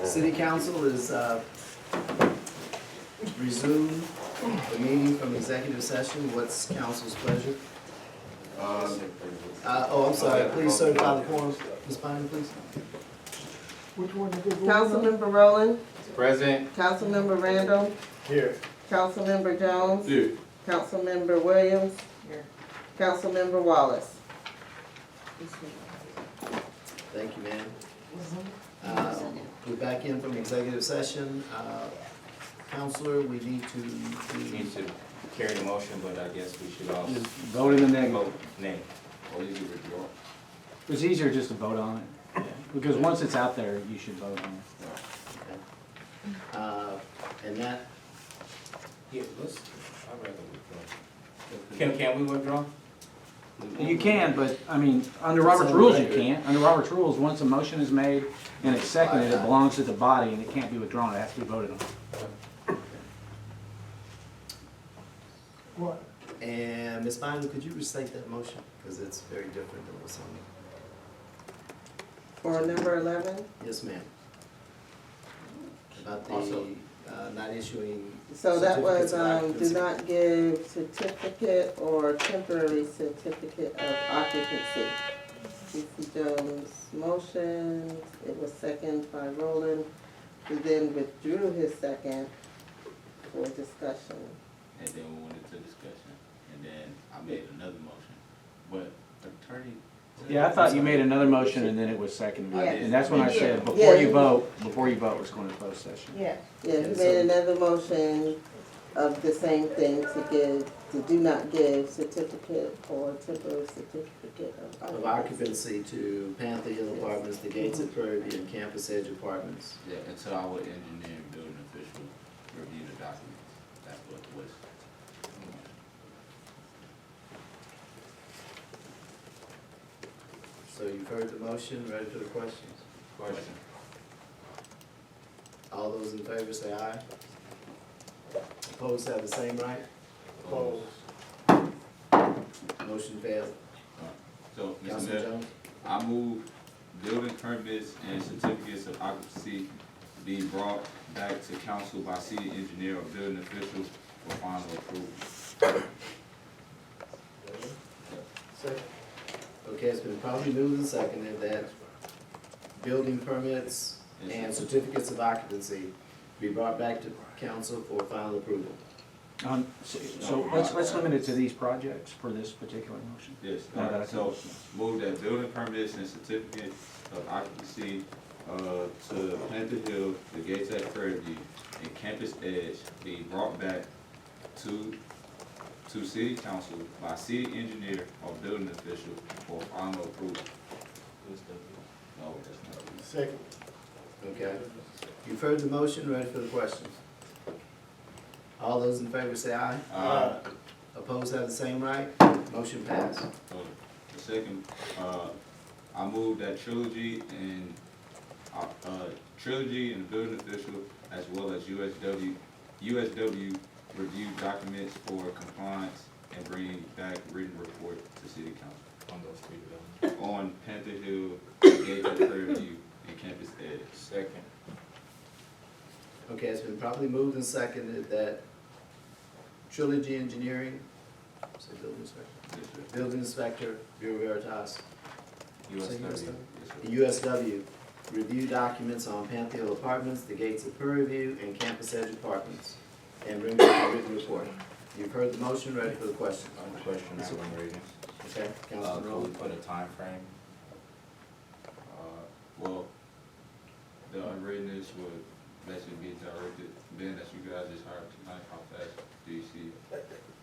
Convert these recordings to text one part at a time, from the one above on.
City Council is resumed the meeting from executive session. What's council's pleasure? I'm sorry, please certify the quorum. Ms. Pine, please. Councilmember Rowland, Present. Councilmember Randall, Here. Councilmember Jones, Here. Councilmember Williams, Councilmember Wallace. Thank you, ma'am. We're back in from executive session. Counselor, we need to Need to carry the motion, but I guess we should also Just vote in the negative. vote nay. Or you can withdraw. It's easier just to vote on it, Yeah. because once it's out there, you should vote on and that, Yeah, I'd rather withdraw. Can we withdraw? it. You can, but, I mean, under Robert's rules, you can't. Under Robert's rules, once a motion is made and it's seconded, it belongs to the body and it can't be withdrawn, it has to be voted on. What? and Ms. Pine, could you restate that motion? Because it's very different than what's on For number 11, it. Yes, ma'am. About Also- the, not issuing. so that was, certificates of do occupancy. not give certificate or temporary certificate of occupancy. C.C. Jones motion, it was seconded by Rowland, who then withdrew his second for discussion. And then we went into discussion, and then I made another motion, but attorney. Yeah, I thought you made another motion and then it was seconded. I did. And that's when I said, Yeah. before you vote, let's go into closed session. Yeah, he And made so- another motion of the same thing to do not give certificate or temporary certificate Of occupancy to Panther Hill Apartments, the Gates at Prairie View, and Campus Edge Apartments. Yeah, until our engineer and building official review the documents, that's what was. So you've heard the motion, ready for the questions? Question. All those in favor say aye. Opposed have the same right? Opposed. Motion failed. So, Mr. Councilman Mayor, Jones? I move building permits and certificates of occupancy be brought back to council by city engineer or building official for final approval. Second. Okay, it's been probably moved and seconded that building permits and certificates of occupancy be brought back to council for final approval. So let's limit it to these projects for this particular motion. Yes, Now that I so can- move that building permits and certificate of occupancy, to Panther Hill, the Gates at Prairie View, and Campus Edge be brought back to city council by city engineer or building official for final approval. No, that's not. Second. Okay, you've heard the motion, ready for the questions? All those in favor say aye. Opposed have the same right? Motion passed. The second, I move that Trilogy and the building official, as well as USW review documents for compliance and bring back written report to city council On those three developments. on Panther Hill, Gates at Prairie View, and Campus Edge. Second. Okay, it's been properly moved and seconded that Trilogy Engineering, say building inspector, Yes, sir. building inspector, Bureau Veritas, USW. USW. Yes, sir. the USW review documents on Panther Hill Apartments, the Gates of Prairie View, and Campus Edge Apartments, and bring back a written report. You've heard the motion, ready for the question? Question that one reading. Okay, Councilman Can we Rowland? put a time frame? Well, the unwrittenness would basically be directed, being that you guys just hired tonight, how fast do you see?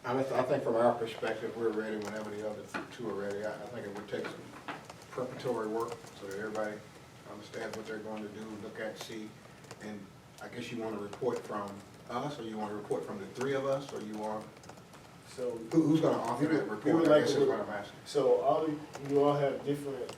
I think from our perspective, we're ready whenever the other two are ready. I think it would take some preparatory work so that everybody understands what they're going to do, look at, see. And I guess you want to report from us, or you want to report from the three of us, or you want, So, who's going to author that report? I guess is what I'm asking. so you all have different,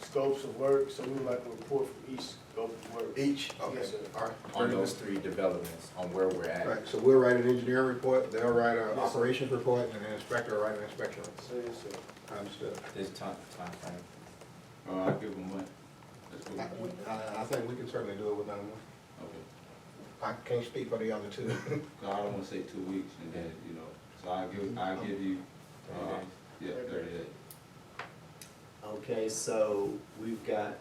scopes of work, so we would like a report from each scope of work. Each? Okay, Yes, sir. all right. On those three developments, on where we're at. Right, so we'll write an engineering report, they'll write an operations report, and the inspector will write an inspection report. So, yes, sir. Understood. This time frame. I give them one. Let's go. certainly do it within a month. Okay. I can't speak for the other two. No, I don't wanna say 2 weeks, and then, you know, so I'll give you, 30 days. Okay, so we've got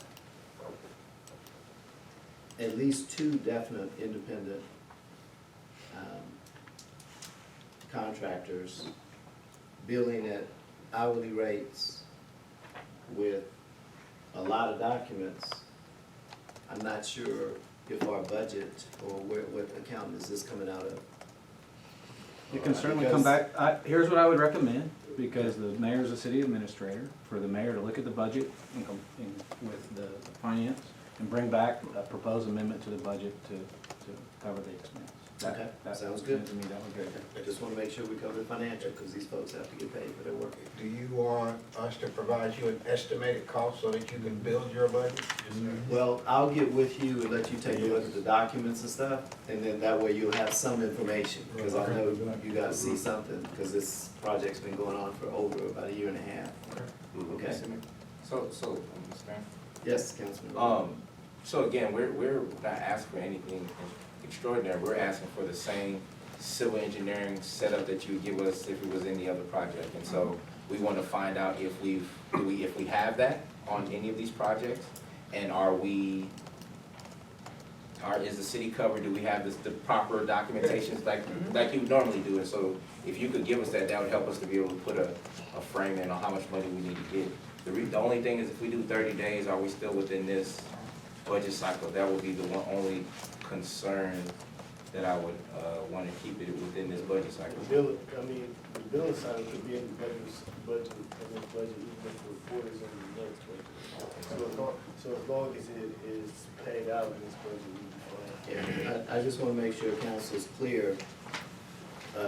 at least 2 definite independent contractors billing at hourly rates with a lot of documents. I'm not sure if our budget or what account is this coming out of. You can certainly come back, here's what I would recommend, because the mayor's a city administrator, for the mayor to look at the budget with the finance and bring back a proposed amendment to the budget to cover the expense. Okay, That sounds seems good. To me, that would be good. I just wanna make sure we cover the financial, because these folks have to get paid for their work. Do you want us to provide you an estimated cost so that you can build your budget? Well, I'll get with you and let you take a look at the documents and stuff, and then that way you'll have some information, because I know you gotta see something, because this project's been going on for over about a year and a half. Okay? So, Mr. Mayor? Yes, Councilman. So again, we're not asking for anything extraordinary, we're asking for the same civil engineering setup that you would give us if it was any other project. And so we want to find out if we have that on any of these projects, and is the city covered, do we have the proper documentations like you would normally do? And so if you could give us that, that would help us to be able to put a frame in on how much money we need to get. The only thing is, if we do 30 days, are we still within this budget cycle? That would be the only concern that I would want to keep it within this budget cycle. The billing side could be in the budget, even if the report is in the next budget. So as long as it is paid out in this budget, we'll be fine. Yeah, I just wanna make sure council's clear.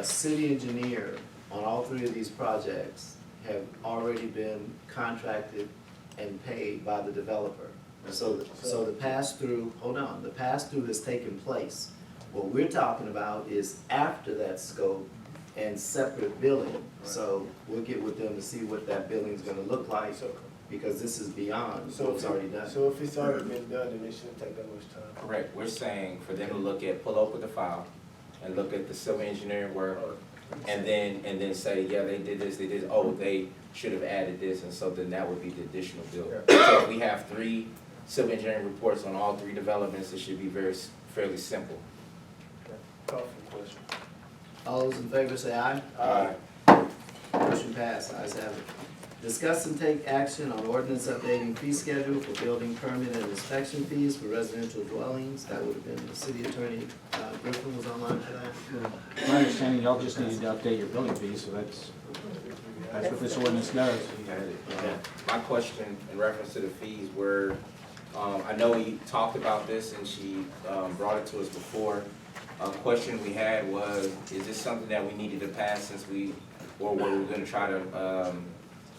City engineer on all 3 of these projects have already been contracted and paid by the developer. So the pass-through, hold on, the pass-through has taken place. What we're talking about is after that scope and separate billing. So we'll get with them to see what that billing's gonna look like, because this is beyond what's already done. So if it's already been done, then it shouldn't take that much time. Correct, we're saying for them to pull open the file and look at the civil engineering work, and then say, yeah, they did this, they should have added this, and so then that would be the additional bill. So if we have 3 civil engineering reports on all 3 developments, it should be fairly simple. Call for the question. All those in favor say aye. Motion passed, ayes have it. Discuss and take action on ordinance updating fee schedule for building permit and inspection fees for residential dwellings. That would have been the city attorney, Griffin was online for that. My understanding, y'all just needed to update your building fees, so that's what this ordinance does. My question in reference to the fees were, I know we talked about this and she brought it to us before. A question we had was, is this something that we needed to pass or were we gonna try to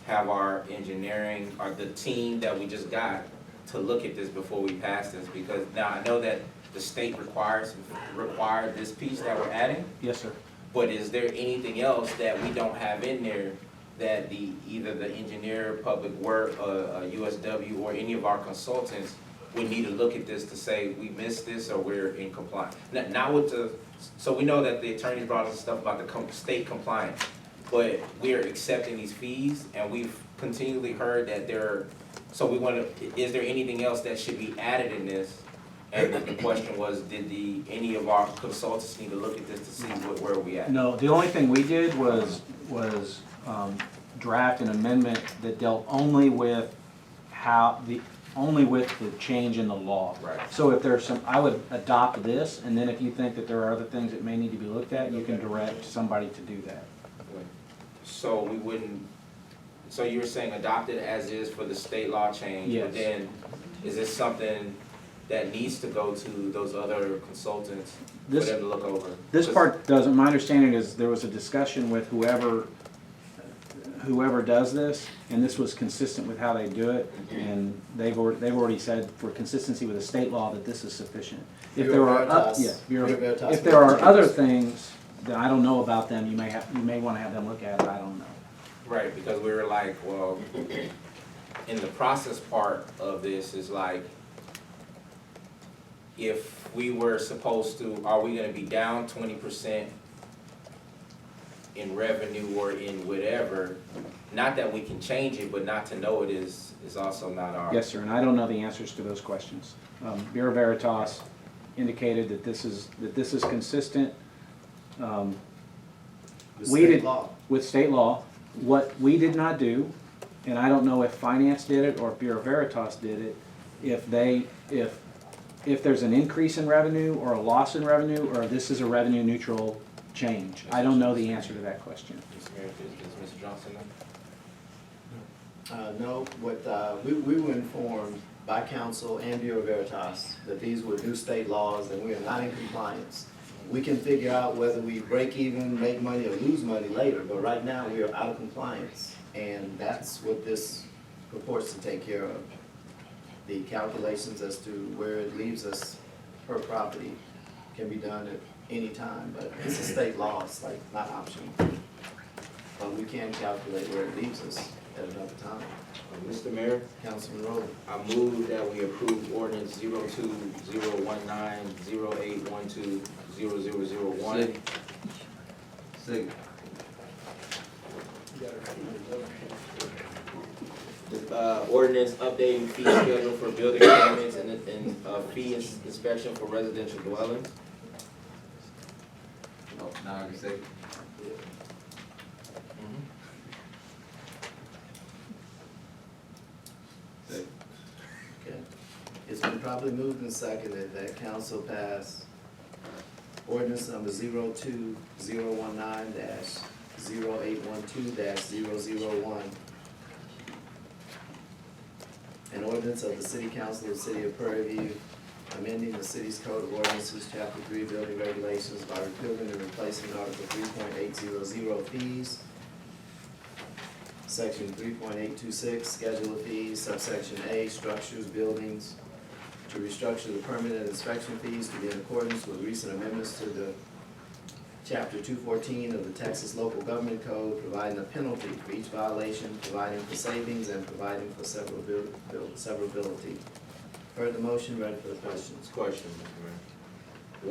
have our engineering, or the team that we just got to look at this before we pass this? Because now I know that the state required this piece that we're adding, Yes, sir. but is there anything else that we don't have in there that either the engineer, public work, USW, or any of our consultants would need to look at this to say, we missed this or we're in compliance? So we know that the attorneys brought us stuff about the state compliance, but we're accepting these fees, and we've continually heard that is there anything else that should be added in this? And the question was, did any of our consultants need to look at this to see where we at? No, the only thing we did was draft an amendment that dealt only with the change in the law. Right. So if there's I would adopt this, and then if you think that there are other things that may need to be looked at, you can direct somebody to do that. So so you were saying adopt it as is for the state law change? Yes. But then, is this something that needs to go to those other consultants for them to look over? This part doesn't, my understanding is there was a discussion with whoever does this, and this was consistent with how they do it, and they've already said for consistency with the state law that this is sufficient. If there are, if there are other things that I don't know about them, you may want to have them look at it, I don't know. Right, because we were like, well, in the process part of this is like, if we were supposed to, are we gonna be down 20% in revenue or in whatever? Not that we can change it, but not to know it is also not our. Yes, sir, and I don't know the answers to those questions. Bureau Veritas indicated that this is consistent The We state did- law. with state law. What we did not do, and I don't know if Finance did it or if Bureau Veritas did it, if there's an increase in revenue or a loss in revenue, or this is a revenue neutral change. I don't know the answer to that question. Mr. Mayor, is Mr. Johnson there? No, we were informed by council and Bureau Veritas that these were new state laws and we are not in compliance. We can figure out whether we break even, make money, or lose money later, but right now we are out of compliance. And that's what this purports to take care of. The calculations as to where it leaves us per property can be done at any time, but it's a state law, it's like not optional. But we can calculate where it leaves us at another time. Mr. Mayor, Councilman Rowland. I move that we approve ordinance 02-019-0812-0001. Second. Ordinance updating fee schedule for building permits and fee inspection for residential dwellings. Oh, now I can say. Second. Okay. It's been properly moved and seconded that council pass ordinance number 02-019-0812-001. An ordinance of the City Council of the City of Prairie View amending the city's code of ordinances, chapter 3, building regulations by repealing and replacing article 3.800 fees, section 3.826, schedule of fees, subsection A, structures, buildings, to restructure the permit and inspection fees to be in accordance with recent amendments to the chapter 214 of the Texas Local Government Code, providing a penalty for each violation, providing for savings, and providing for severability. Heard the motion, ready for the questions. Question, Mr. Mayor.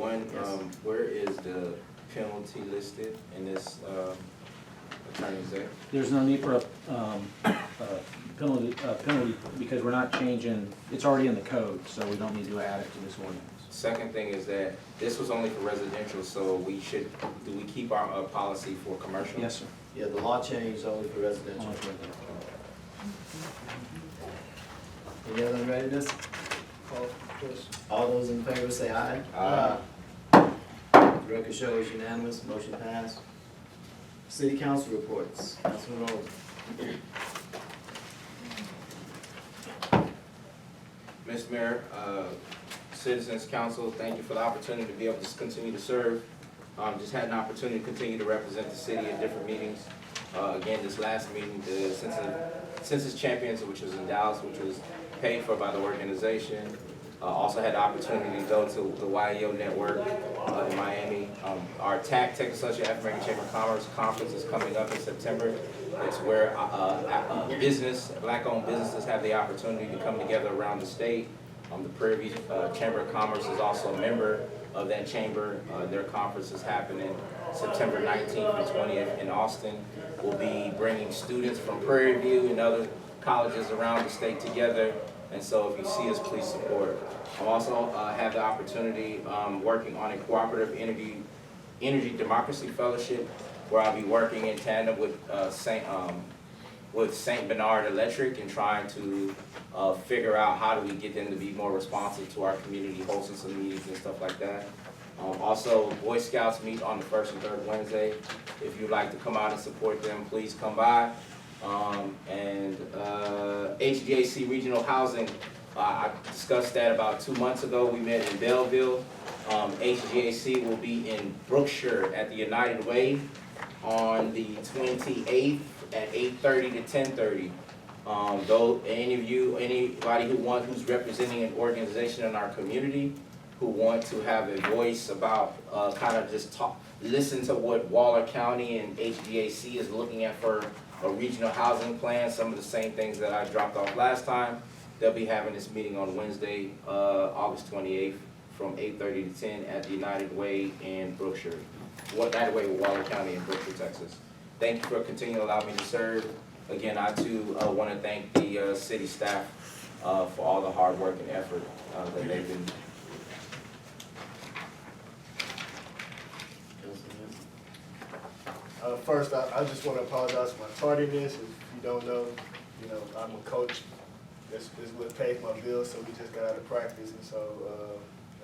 One, Yes. where is the penalty listed in this, attorney's act? There's no need for a penalty, because we're not changing, it's already in the code, so we don't need to add it to this ordinance. Second thing is that this was only for residential, so do we keep our, policy for commercial? Yes, sir. Yeah, the law changed only for residential. Only for the- Any other readiness? Call for question. All those in favor say aye. Aye. The record shows unanimous, motion passed. City council reports, Councilman Rowland. Mr. Mayor, Citizens Council, thank you for the opportunity to be able to continue to serve. Just had an opportunity to continue to represent the city at different meetings. Again, this last meeting, the Census Champions, which was in Dallas, which was paid for by the organization. Also had the opportunity to go to the YEO network in Miami. Our TAC, Texas Association of African American Chamber of Commerce conference is coming up in September. It's where black-owned businesses have the opportunity to come together around the state. The Prairie View Chamber of Commerce is also a member of that chamber. Their conference is happening September 19th and 20th in Austin. We'll be bringing students from Prairie View and other colleges around the state together. And so if you see us, please support. I also have the opportunity working on a cooperative energy democracy fellowship where I'll be working in tandem with St. Bernard Electric and trying to figure out how do we get them to be more responsive to our community, hosting some meetings and stuff like that. Also, Boy Scouts meet on the first and third Wednesday. If you'd like to come out and support them, please come by. HGAC Regional Housing, I discussed that about 2 months ago. We met in Belleville. HGAC will be in Brookshire at the United Way on the 28th at 8:30 to 10:30. Though anybody who's representing an organization in our community who want to have a voice about listen to what Waller County and HGAC is looking at for a regional housing plan, some of the same things that I dropped off last time. They'll be having this meeting on Wednesday, August 28th from 8:30 to 10 at the United Way in Brookshire. United Way with Waller County in Brookshire, Texas. Thank you for continuing to allow me to serve. Again, I too want to thank the city staff for all the hard work and effort that they've been. First, I just want to apologize for my tardiness. If you don't know, I'm a coach. This what pays my bills, so we just got out of practice, and so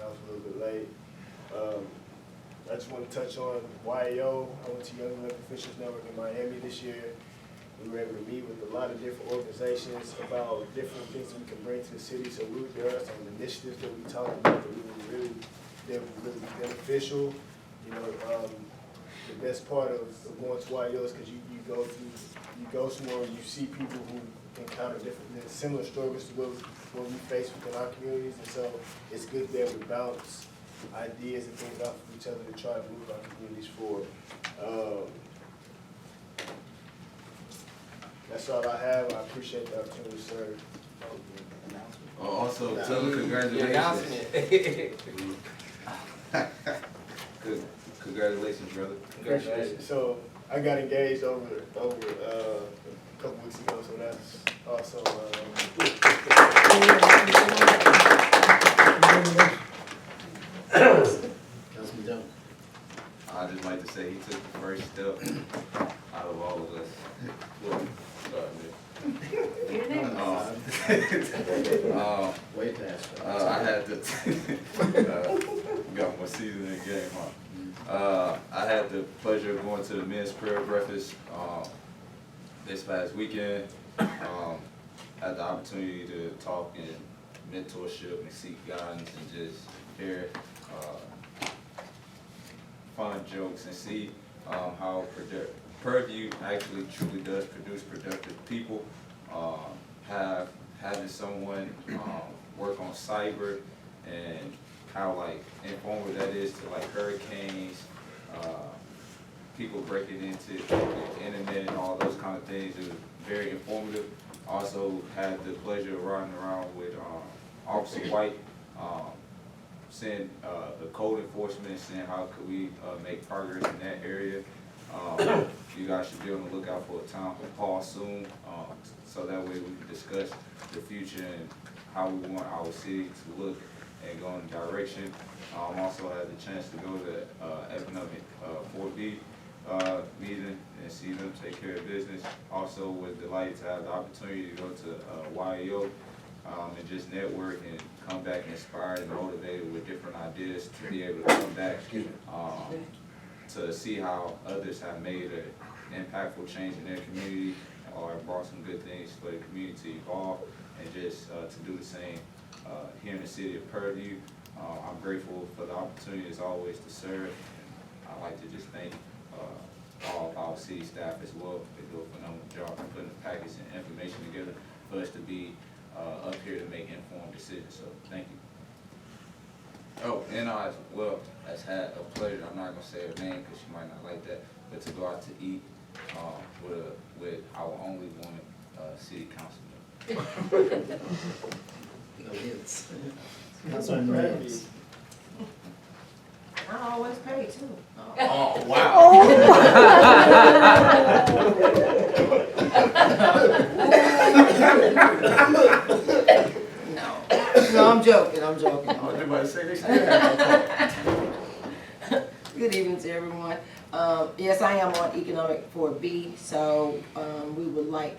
I was a little bit late. I just want to touch on YAO. I went to Young Elected Officials Network in Miami this year. We were able to meet with a lot of different organizations about different things we can bring to the city. So there are some initiatives that we talked about that really beneficial. The best part of going to YAO is because you go somewhere and you see people who encounter different, similar struggles to what we face within our communities, and so it's good to be able to bounce ideas and things off of each other to try to move our communities forward. That's all I have. I appreciate the opportunity to serve. Also, tell them congratulations. Congratulations, brother. Congratulations. So I got engaged over a couple weeks ago, so that's also. Councilman Jones. I'd just like to say he took the first step out of all of us. Well, Way past. I had to, got more season in the game, huh? I had the pleasure of going to the men's prayer breakfast this past weekend. Had the opportunity to talk and mentorship and seek guidance and just hear fun jokes and see how Purview actually truly does produce productive people. Having someone work on cyber and how like informative that is to like hurricanes, people breaking into the internet and all those kind of things. It was very informative. Also had the pleasure of riding around with Officer White, seeing the code enforcement and seeing how could we make progress in that area. You guys should be on the lookout for a town hall soon, so that way we can discuss the future and how we want our city to look and go in the direction. Also had the chance to go to Economic 4B meeting and see them take care of business. Also was delighted to have the opportunity to go to YAO and just network and come back inspired and motivated with different ideas to be able to come back to see how others have made an impactful change in their community or brought some good things for the community to evolve and just to do the same here in the city of Purview. I'm grateful for the opportunity as always to serve. I'd like to just thank all of our city staff as well. They do a phenomenal job of putting the package and information together for us to be up here to make informed decisions. So thank you. Oh, and I as well has had a pleasure, I'm not gonna say her name because she might not like that, but to go out to eat with our only woman city councilman. No hits. Councilman Rams. I always pay too. Oh, wow. No, I'm joking. I was about to say they still have Good evening to everyone. Yes, I am on Economic 4B, so we would like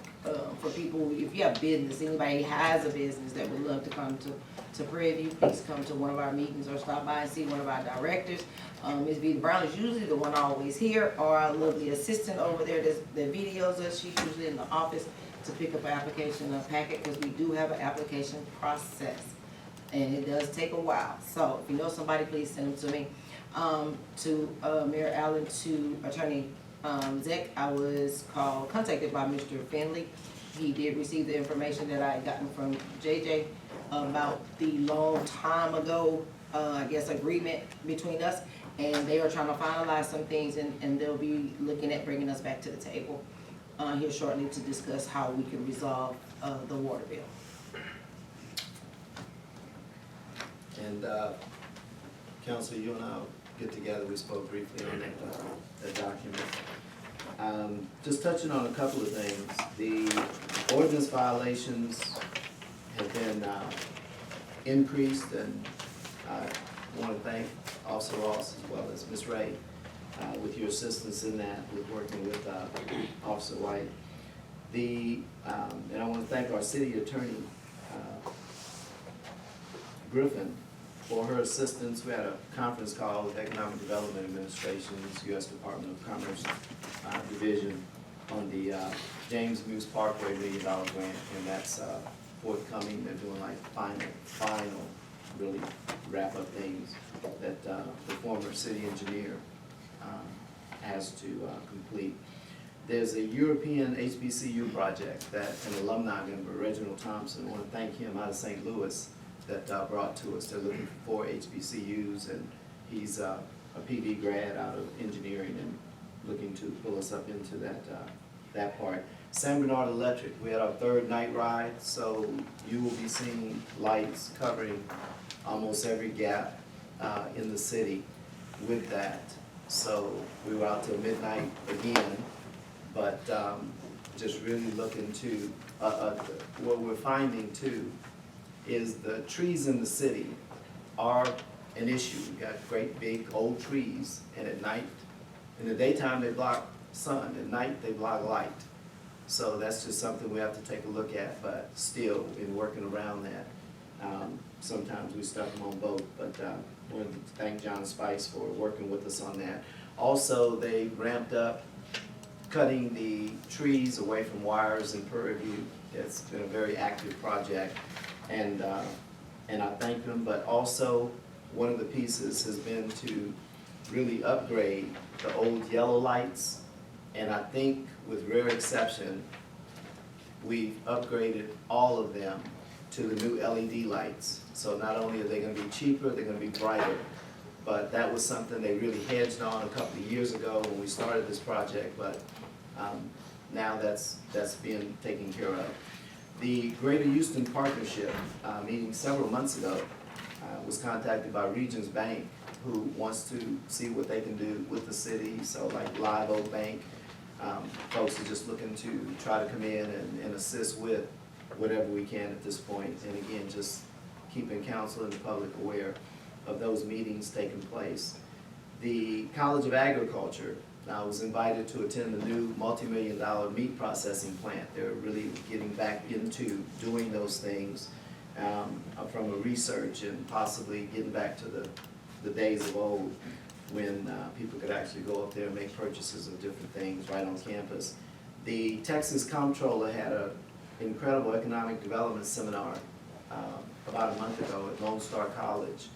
for people, if you have business, anybody has a business that would love to come to Prairie View, please come to one of our meetings or stop by and see one of our directors. Ms. Vita Brown is usually the one always here, or our lovely assistant over there that videos us. She's usually in the office to pick up an application packet, because we do have an application process, and it does take a while. So if you know somebody, please send them to me. To Mayor Allen, to Attorney Zek, I was contacted by Mr. Finley. He did receive the information that I had gotten from JJ about the long time ago, I guess, agreement between us, and they are trying to finalize some things, and they'll be looking at bringing us back to the table here shortly to discuss how we can resolve the water bill. And Council, you and I'll get together, we spoke briefly on that document. Just touching on a couple of things, the ordinance violations have been increased, and I want to thank Officer Ross as well as Ms. Ray with your assistance in that, with working with Officer White. And I want to thank our city attorney, Griffin, for her assistance. We had a conference call with Economic Development Administration's U.S. Department of Commerce Division on the James Moose Parkway $1 million grant, and that's forthcoming. They're doing like final, really wrap-up things that the former city engineer has to complete. There's a European HBCU project that an alumni member, Reginald Thompson, I want to thank him, out of St. Louis, that brought to us. They're looking for 4 HBCUs, and he's a PD grad out of engineering and looking to pull us up into that part. San Bernard Electric, we had our 3rd night ride, so you will be seeing lights covering almost every gap in the city with that. So we were out till midnight again, but just really looking to, what we're finding too is the trees in the city are an issue. We've got great big old trees, and at night, in the daytime they block sun, at night they block light. So that's just something we have to take a look at, but still, in working around that, sometimes we stuck them on both, but I want to thank John Spice for working with us on that. Also, they ramped up cutting the trees away from wires in Prairie View. It's been a very active project, and I thank them, but also one of the pieces has been to really upgrade the old yellow lights, and I think with rare exception, we've upgraded all of them to the new LED lights. So not only are they gonna be cheaper, they're gonna be brighter, but that was something they really hedged on a couple of years ago when we started this project, but now that's being taken care of. The Greater Houston Partnership, meeting several months ago, was contacted by Regions Bank, who wants to see what they can do with the city. So like Live Oak Bank, folks are just looking to try to come in and assist with whatever we can at this point. And again, just keeping council and the public aware of those meetings taking place. The College of Agriculture, I was invited to attend the new multi-million-dollar meat processing plant. They're really getting back into doing those things from a research, and possibly getting back to the days of old when people could actually go up there and make purchases of different things right on campus. The Texas Comptroller had an incredible economic development seminar about a month ago at Lone Star College,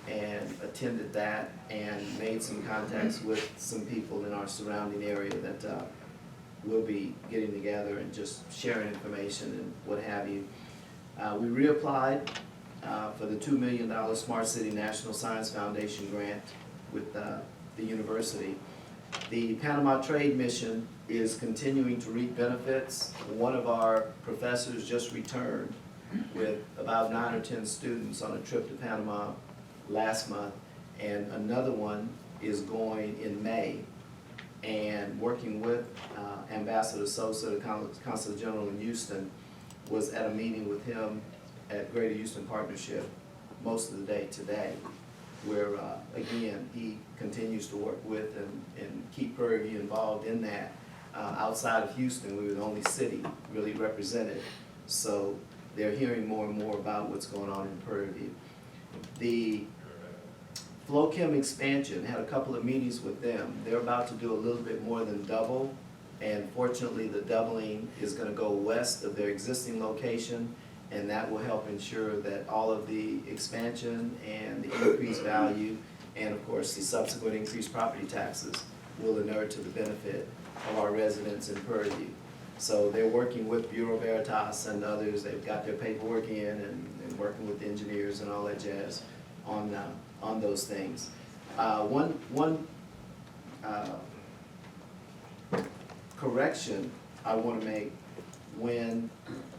and attended that and made some contacts with some people in our surrounding area that we'll be getting together and just sharing information and what have you. We reapplied for the $2 million Smart City National Science Foundation grant with the university. The Panama Trade Mission is continuing to reap benefits. One of our professors just returned with about 9 or 10 students on a trip to Panama last month, and another one is going in May, and working with Ambassador Sosa, the Consul General in Houston, was at a meeting with him at Greater Houston Partnership most of the day today, where again, he continues to work with and keep Prairie View involved in that. Outside of Houston, we were the only city really represented, so they're hearing more and more about what's going on in Prairie View. The Flowchem expansion, had a couple of meetings with them. They're about to do a little bit more than double, and fortunately the doubling is gonna go west of their existing location, and that will help ensure that all of the expansion and the increased value, and of course the subsequent increased property taxes, will inure to the benefit of our residents in Prairie View. So they're working with Bureau Veritas and others. They've got their paperwork in and working with the engineers and all that jazz on those things. One correction I want to make: when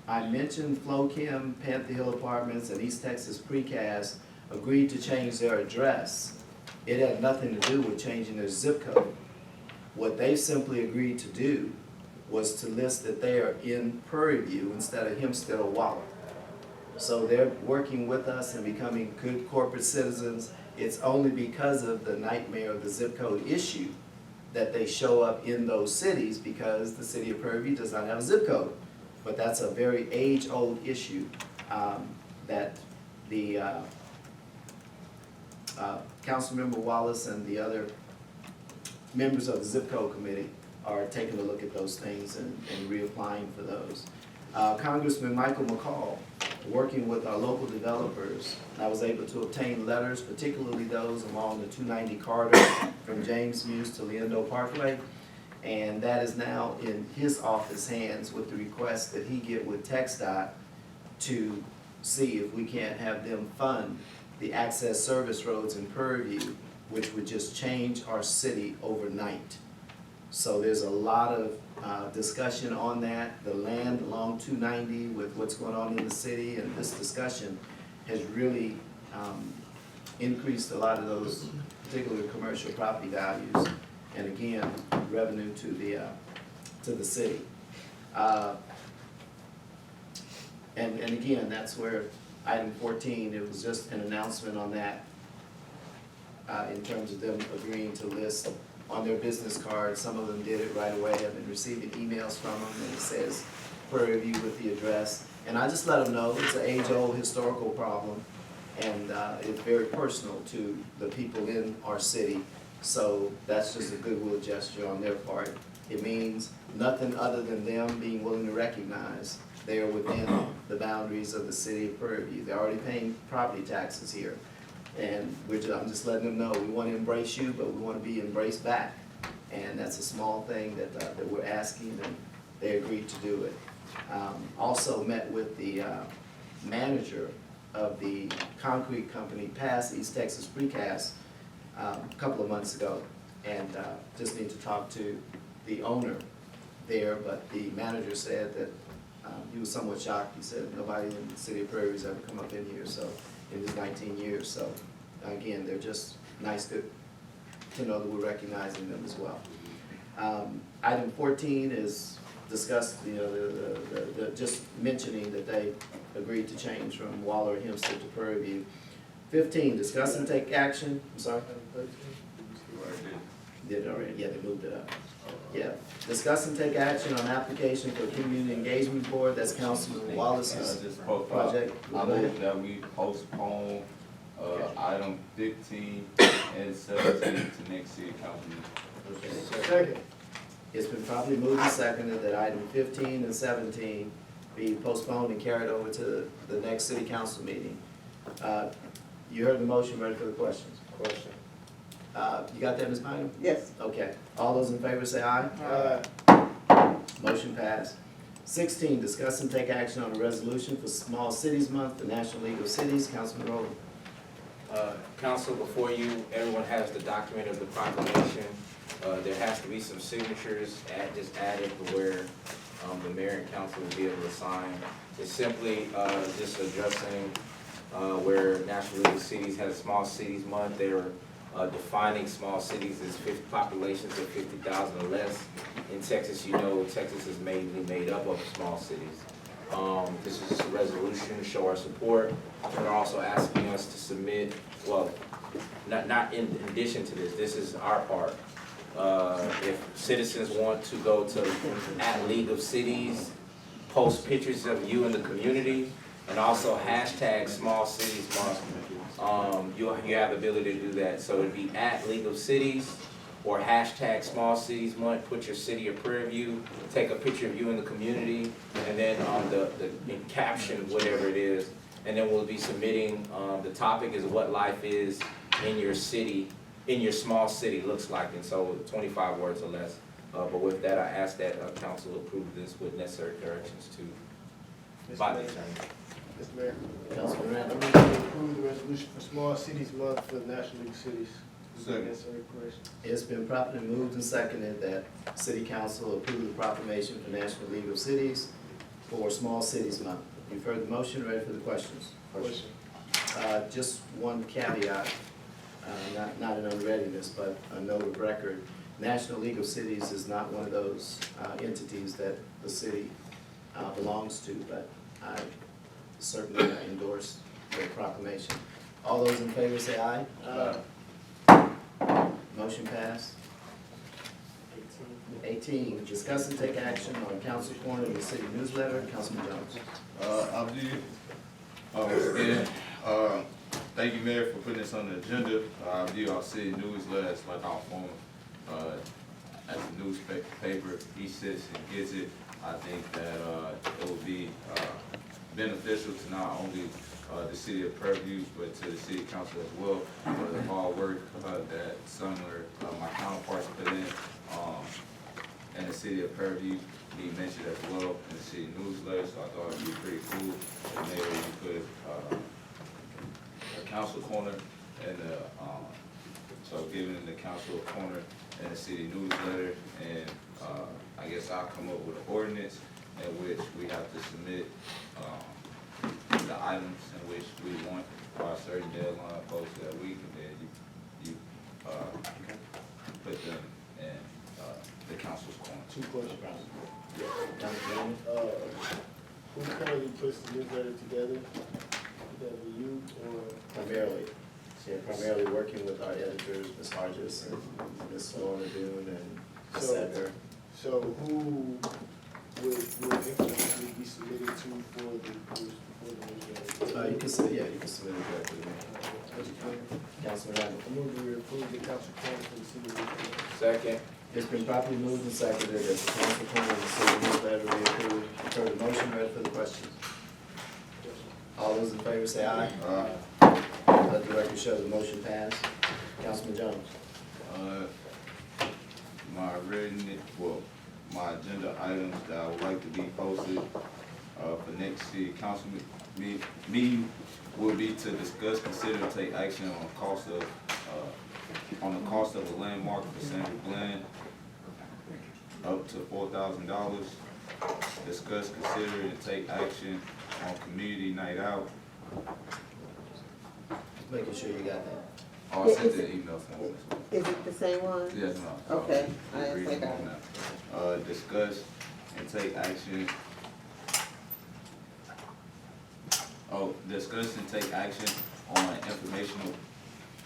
I mentioned Flowchem, Panther Hill Apartments, and East Texas Precast agreed to change their address It had nothing to do with changing their zip code. What they simply agreed to do was to list that they are in Prairie View instead of Hempstead or Waller. So they're working with us and becoming good corporate citizens. It's only because of the nightmare of the zip code issue that they show up in those cities, because the city of Prairie View does not have a zip code. But that's a very age-old issue that the Councilmember Wallace and the other members of the zip code committee are taking a look at those things and reapplying for those. Congressman Michael McCall, working with our local developers, I was able to obtain letters, particularly those along the 290 corridor from James Muse to Leandro Parkway. And that is now in his office hands with the request that he get with TxDOT to see if we can't have them fund the access service roads in Prairie View, which would just change our city overnight. So there's a lot of discussion on that, the land along 290 with what's going on in the city, and this discussion has really increased a lot of those particular commercial property values, and again, revenue to the city. And again, that's where item 14, it was just an announcement on that in terms of them agreeing to list on their business cards. Some of them did it right away. I've been receiving emails from them, and it says Prairie View with the address. And I just let them know it's an age-old historical problem, and it's very personal to the people in our city. So that's just a goodwill gesture on their part. It means nothing other than them being willing to recognize they are within the boundaries of the city of Prairie View. They're already paying property taxes here. And I'm just letting them know, we want to embrace you, but we want to be embraced back. And that's a small thing that we're asking, and they agreed to do it. Also met with the manager of the concrete company, PASS, East Texas Precast, a couple of months ago, and just need to talk to the owner there, but the manager said that he was somewhat shocked. He said nobody in the city of Prairie has ever come up in here, so in his 19 years. So again, they're just nice to know that we're recognizing them as well. Item 14 is discussed, just mentioning that they agreed to change from Waller and Hempstead to Prairie View. 15, discuss and take action. I'm sorry. Did it already? Yeah, they moved it up. Yeah. Discuss and take action on application for community engagement board. That's Councilman Wallace's project. I move that we postpone item 15 and 17 to next city council meeting. Second. It's been properly moved and seconded that item 15 and 17 be postponed and carried over to the next city council meeting. You heard the motion, ready for the questions? Question. You got that, Ms. Bynum? Yes. Okay. All those in favor say aye. Motion passed. 16, discuss and take action on a resolution for Small Cities Month, the National League of Cities. Councilman Rowland. Council, before you, everyone has the document of the proclamation. There has to be some signatures just added to where the mayor and council will be able to sign. It's simply just addressing where National League of Cities has Small Cities Month. They're defining small cities as populations of 50,000 or less. In Texas, you know, Texas is mainly made up of small cities. This is just a resolution to show our support. They're also asking us to submit, well, not in addition to this is our part. If citizens want to go to @League of Cities, post pictures of you in the community, and also hashtag Small Cities Month, you have the ability to do that. So it'd be @League of Cities or hashtag Small Cities Month. Put your city of Prairie View, take a picture of you in the community, and then the caption, whatever it is, and then we'll be submitting. The topic is what life is in your city, in your small city looks like, and so 25 words or less. But with that, I ask that council approve this with necessary corrections to by the attorney. Mr. Mayor. Councilman Randall. I move to approve the resolution for Small Cities Month for the National League of Cities. Second. Necessary corrections. It's been properly moved and seconded that City Council approve the proclamation for National League of Cities for Small Cities Month. You've heard the motion, ready for the questions? Question. Just one caveat. not an unreadiness, but a note of record. National League of Cities is not one of those entities that the city belongs to, but I certainly endorse the proclamation. All those in favor say aye. Motion passed. 18, discuss and take action on council corner of the city newsletter. Councilman Jones. I believe, again, thank you, Mayor, for putting this on the agenda. I view our city newsletter as like our form, as a newspaper. He sits and gets it. I think that, it will be, beneficial to not only, the city of Purview, but to the city council as well, for the hard work, that some of my counterparts put in, and the city of Purview be mentioned as well in the city newsletter, so I thought it'd be pretty cool if maybe we put, a council corner and so giving the council a corner in the city newsletter, and, I guess I'll come up with an ordinance in which we have to submit, the items in which we want by a certain deadline posted that week, and then you put them in, the council's corner. Two questions. Councilman Who currently puts the newsletter together? That be you or? Primarily, yeah, primarily working with our editors, Ms. Hargis and Ms. Lorna Dune and Ms. So- Edgar. So who would information be submitted to for the newsletter? You can submit it directly to me. Councilman Randall. I move we approve the council corner for the city newsletter. Second. It's been properly moved and seconded that the council corner of the city newsletter be approved. You've heard the motion, ready for the questions. All those in favor say aye. Let the record show the motion passed. Councilman Jones. My agenda items that I would like to be posted, for next city council meeting will be to discuss, consider, and take action on the cost of a landmark for Sandra Glenn, up to $4,000. Discuss, consider, and take action on community night out. Just making sure you got that. Oh, I sent the email from this. Is it the same one? Yes, ma'am. Okay, I Just read think them I- on now. Discuss and take action. Discuss and take action on informational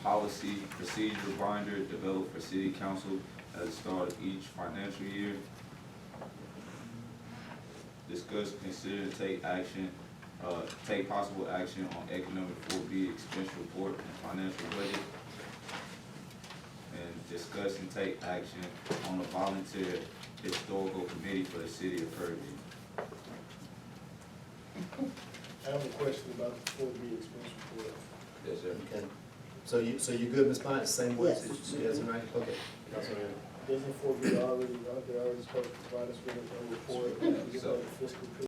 policy procedure binder developed for city council at the start of each financial year. Discuss, consider, and take action, take possible action on economic 4B expense report and financial budget. And discuss and take action on a volunteer historical committee for the city of Purview. I have a question about the 4B expense report. Yes, sir. Okay. So you good, Ms. Pine? Same words Yes. she has in writing? Okay. Councilman Randall. Doesn't 4B already, aren't they already supposed to provide us with a report? Yeah, so- Fiscal period?